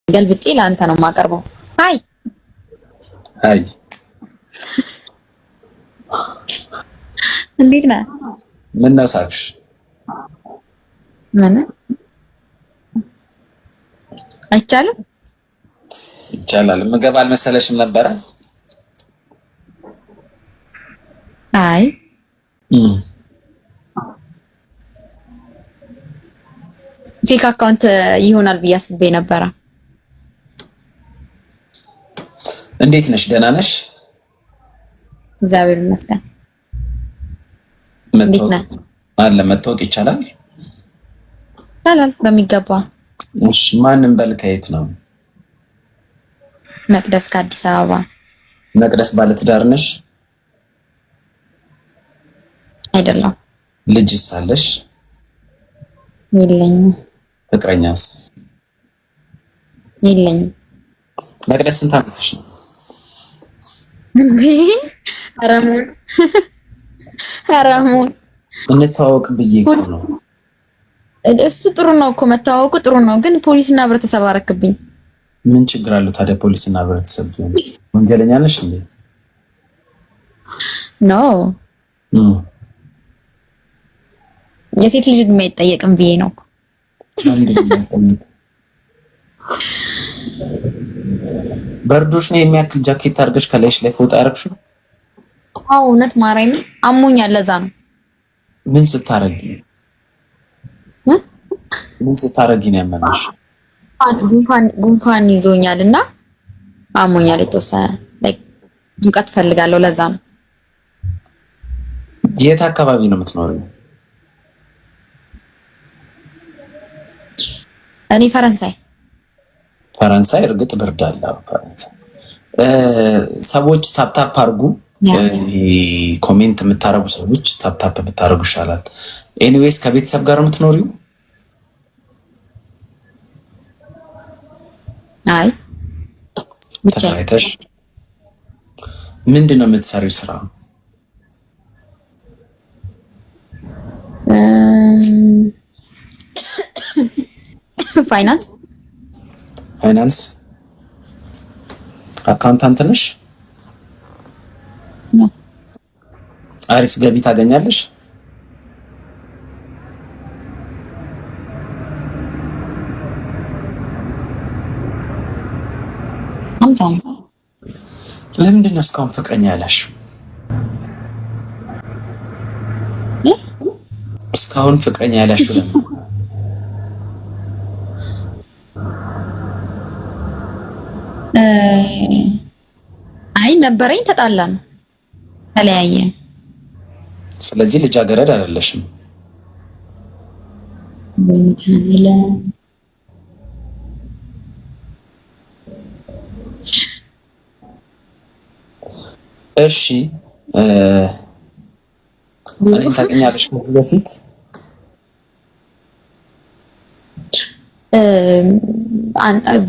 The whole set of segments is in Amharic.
ገልብጬ ለአንተ ነው የማቀርበው። አይ አይ እንዴት ነህ? ምን ነው ሳቅሽ? ምን አይቻልም? ይቻላል። ምገባ አልመሰለሽም ነበረ? አይ ፌክ አካውንት ይሆናል ብዬ አስቤ ነበረ። እንዴት ነሽ? ደህና ነሽ? እግዚአብሔር ይመስገን። እንዴት ነህ? አለ መታወቅ ይቻላል? ይቻላል በሚገባ። እሺ ማንም በል ከየት ነው? መቅደስ ከአዲስ አበባ። መቅደስ ባለትዳር ነሽ? አይደለም። ልጅስ አለሽ? የለኝም። ፍቅረኛስ? የለኝም። መቅደስ ስንት ዓመትሽ ነው? እንዴ አረሙን እንተዋወቅ ብዬ እኮ ነው። እሱ ጥሩ ነው እኮ መተዋወቁ ጥሩ ነው፣ ግን ፖሊስና ህብረተሰብ አረክብኝ። ምን ችግር አለው ታዲያ? ፖሊስና ህብረተሰብ ወንጀለኛ ነሽ እንዴ? ኖ የሴት ልጅ እድሜ አይጠየቅም ብዬ ነው። በርዶሽ ነው የሚያክል ጃኬት አድርገሽ ከላይሽ ላይ ፎጣ አረግሽው? አዎ እውነት ማርያም አሞኛል። ለዛ ነው። ምን ስታረጊ ነው ያመመሽ? ጉንፋን ይዞኛል እና አሞኛል የተወሰነ ሙቀት ፈልጋለሁ። ለዛ ነው። የት አካባቢ ነው የምትኖሪው? እኔ ፈረንሳይ። እርግጥ ብርድ አለ ፈረንሳይ። ሰዎች ታፕታፕ አድርጉ። ኮሜንት የምታረጉ ሰዎች ታፕታፕ ብታረጉ ይሻላል። ኤኒዌይስ ከቤተሰብ ጋር የምትኖሪው? አይ ተከራይተሽ? ምንድን ነው የምትሰሪው ስራ? ፋይናንስ አካውንታንት ነሽ? አሪፍ ገቢ ታገኛለሽ? ለምንድን ነው እስካሁን ፍቅረኛ ያላችሁ? እስካሁን ፍቅረኛ ያላችሁ ለምን? አይ ነበረኝ፣ ተጣላን፣ ተለያየን። ስለዚህ ልጃገረድ አይደለሽም። እሺ እኔን ታውቂኛለሽ ከዚህ በፊት?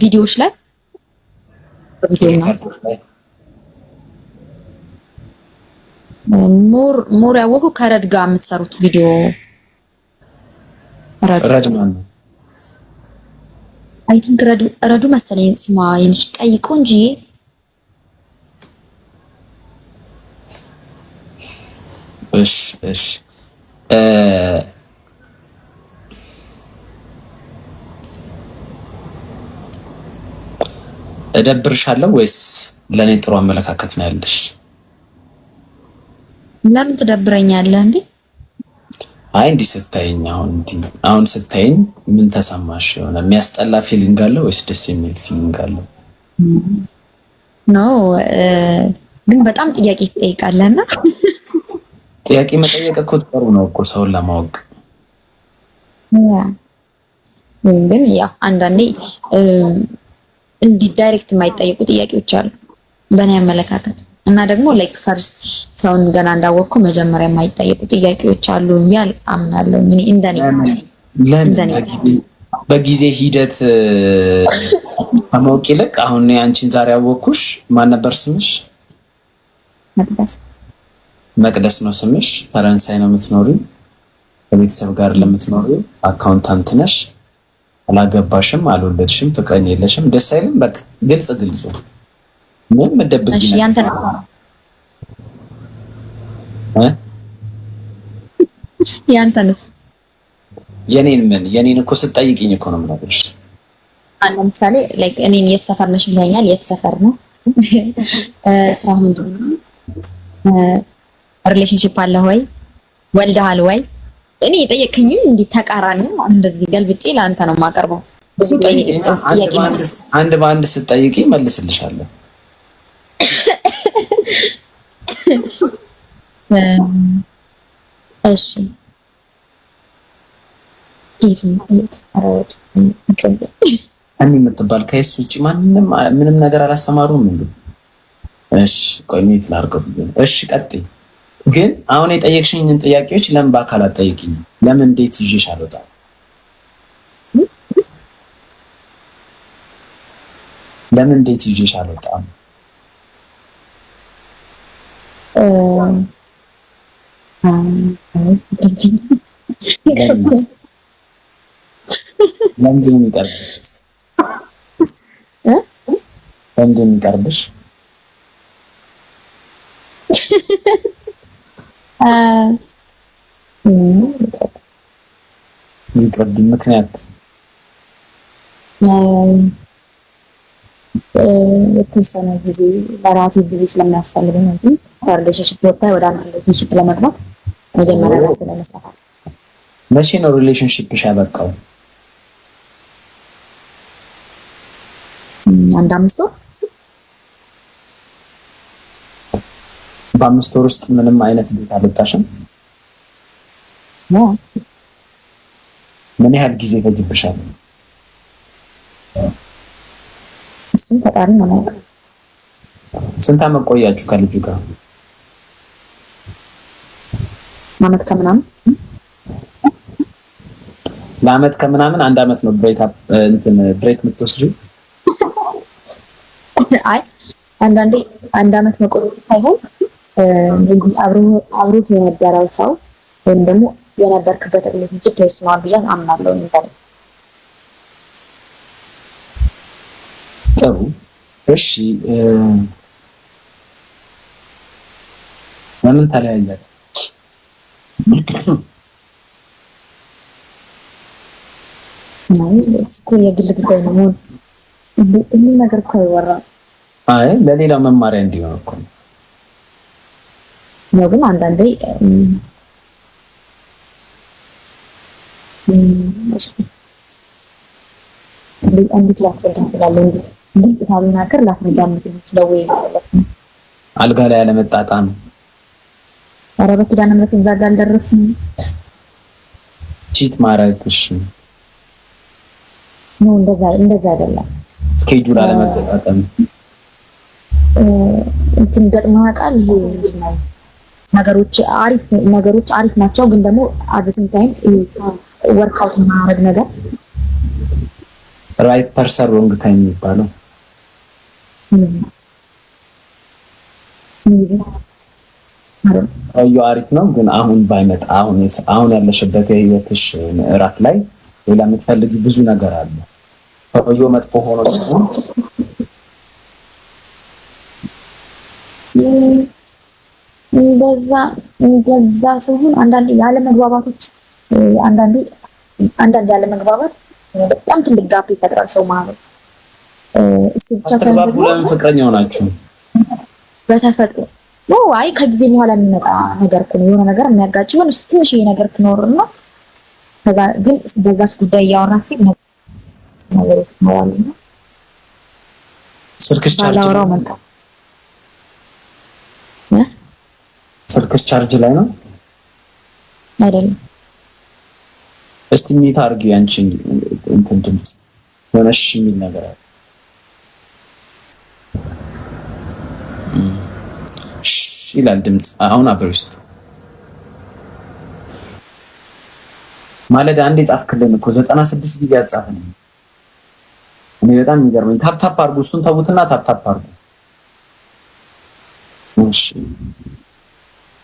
ቪዲዮዎች ላይ ሞር ያወቁ ከረድ ጋር የምትሰሩት ቪዲዮ። ረድ ማን ነው? አይ ቲንክ ረዱ መሰለኝ ስሟ፣ የነች ቀይ ቆንጂዬ። እሺ እደብርሻለሁ ወይስ ለኔ ጥሩ አመለካከት ነው ያለሽ? ለምን ትደብረኛለህ እንዴ? አይ እንዲህ ስታይኝ አሁን ስታይኝ ምን ተሰማሽ? የሆነ የሚያስጠላ ፊሊንግ አለው ወይስ ደስ የሚል ፊሊንግ አለው? ኖ ግን በጣም ጥያቄ ትጠይቃለህና። ጥያቄ መጠየቅ እኮ ጥሩ ነው እኮ ሰውን ለማወቅ። ግን ያው አንዳንዴ እንዲህ ዳይሬክት የማይጠየቁ ጥያቄዎች አሉ በእኔ አመለካከት። እና ደግሞ ላይክ ፈርስት ሰውን ገና እንዳወቅኩ መጀመሪያ የማይጠየቁ ጥያቄዎች አሉ ያል አምናለሁ። እንደኔ በጊዜ ሂደት ከማወቅ ይልቅ አሁን አንቺን ዛሬ ያወቅኩሽ። ማን ነበር ስምሽ? መቅደስ ነው ስምሽ። ፈረንሳይ ነው የምትኖሪው። ከቤተሰብ ጋር ለምትኖሪው አካውንታንት ነሽ። አላገባሽም፣ አልወለድሽም፣ ፍቅረኛ የለሽም፣ ደስ አይልም። በቃ ግልጽ ግልጹ ምን መደብቅ እሺ ያንተ ነው ያንተንስ? የኔን እኮ ስትጠይቂኝ እኮ ነው የምነግርሽ። ለምሳሌ ላይክ እኔን የት ሰፈር ነሽ ብለኸኛል። የት ሰፈር ነው? ስራ ምንድን ነው? ሪሌሽንሺፕ አለ ወይ? ወልደሃል ወይ? እኔ የጠየቀኝ እንዴ ተቃራኒ እንደዚህ ገልብጬ ለአንተ ነው የማቀርበው። ብዙ ጥያቄ አንድ በአንድ ስትጠይቂ መልስልሻለሁ። እሺ እኔ የምትባል ከሱ ውጭ ምንም ነገር አላስተማሩም እንዴ? እሺ ቆይ ምን ላድርገው? እሺ ቀጥይ። ግን አሁን የጠየቅሽኝን ጥያቄዎች ለምን በአካል አትጠይቂኝ? ለምን እንዴት ይዤሽ አልወጣም? ለምን እንዴት ይዤሽ አልወጣም? ለምንድን ነው የሚቀርብሽ? ለምንድን ነው የሚቀርብሽ? ይቅርብኝ ምክንያት የተወሰነ ጊዜ ለራሴ ጊዜ ስለሚያስፈልገኝ እንጂ ከሪሌሽንሺፕ ወጣ ወደ አንድ ሪሌሽንሺፕ ለመግባት መጀመሪያ ራስ ለመስራት። መቼ ነው ሪሌሽንሺፕሽ ያበቃው? አንድ 5 ወር። በ5 ወር ውስጥ ምንም አይነት ቤት አልወጣሽም? ምን ያህል ጊዜ ፈጅብሻል? እሱም ፈጣሪ ነው። ስንት ዓመት ቆያችሁ ከልጁ ጋር? ዓመት ከምናምን። ለዓመት ከምናምን 1 ዓመት ነው ብሬክ የምትወስጂው? አይ አንዳንዴ 1 ዓመት መቆየት ሳይሆን አብሮት የነበረው ሰው ወይም ደግሞ የነበርክበት ሪሌሽንሺፕ ተወስኗል ብዬ አምናለሁ። ጥሩ እሺ። ለምን ተለያያችሁ? እኮ የግል ጉዳይ ነው። ምን ነገር እኮ አይወራም። አይ ለሌላው መማሪያ እንዲሆን እኮ ነው። ግን አንዳንዴ እንዴት ላስረዳ እችላለሁ? እንዴት ሳልናገር ላስረዳ የምችለው ወይ ማለት ነው። አልጋ ላይ ያለመጣጣም። ኧረ በኪዳነ ምሕረት እዛ ጋር አልደረስንም። ቺት ማድረግ እሺ ነው። እንደዛ አይደለም። ስኬጁል አለመገጣጠም እንትን ገጥሞ ያውቃል። ይሄ ነው ነገሮች አሪፍ ናቸው፣ ግን ደግሞ አዘስም ታይም ወርክአውት ማድረግ ነገር ራይት ፐርሰን ሮንግ ታይም የሚባለው አሪፍ ነው፣ ግን አሁን ባይመጣ አሁን ያለሽበት የህይወትሽ ምዕራፍ ላይ ሌላ የምትፈልጊ ብዙ ነገር አለ። ሰውየው መጥፎ ሆኖ ሲሆን እንደዛ ሲሆን አንዳንዴ ያለመግባባቶች ያለመግባባት በጣም ትልቅ ጋፕ ይፈጥራል ሰው ማለት እሱ ብቻ ሳይሆን ለምን ፍቅረኛ ሆናችሁ በተፈጥሮ ነው። አይ ከጊዜ በኋላ የሚመጣ ነገር እኮ ነው። የሆነ ነገር የሚያጋጭ ሆነ ትንሽ ነገር ትኖርና ከዛ ግን በዛች ጉዳይ እያወራን ሲል ነገሮች ይኖራሉ። ስልክሽ ቻርጅ ላይ ነው አይደለም? እስቲ ሚት አድርጊ አንቺን እንትን ድምጽ ሆነሽ የሚል ነገር አለ። ይላል ድምጽ አሁን አብረው ውስጥ ማለዳ አንዴ ጻፍክልን እኮ 96 ጊዜ አጻፈን። እኔ በጣም የሚገርመኝ ታፕ አድርጉ፣ እሱን ተውትና ታፕ አድርጉ። እሺ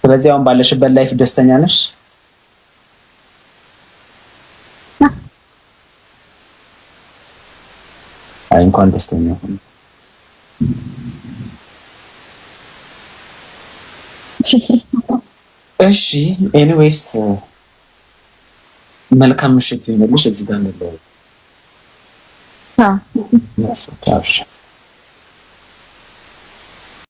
ስለዚህ አሁን ባለሽበት ላይፍ ደስተኛ ነሽ? እንኳን ደስተኛ ሁኑ። እሺ ኤኒዌይስ መልካም ምሽት ይሁንልሽ። እዚህ ጋር ነው። አዎ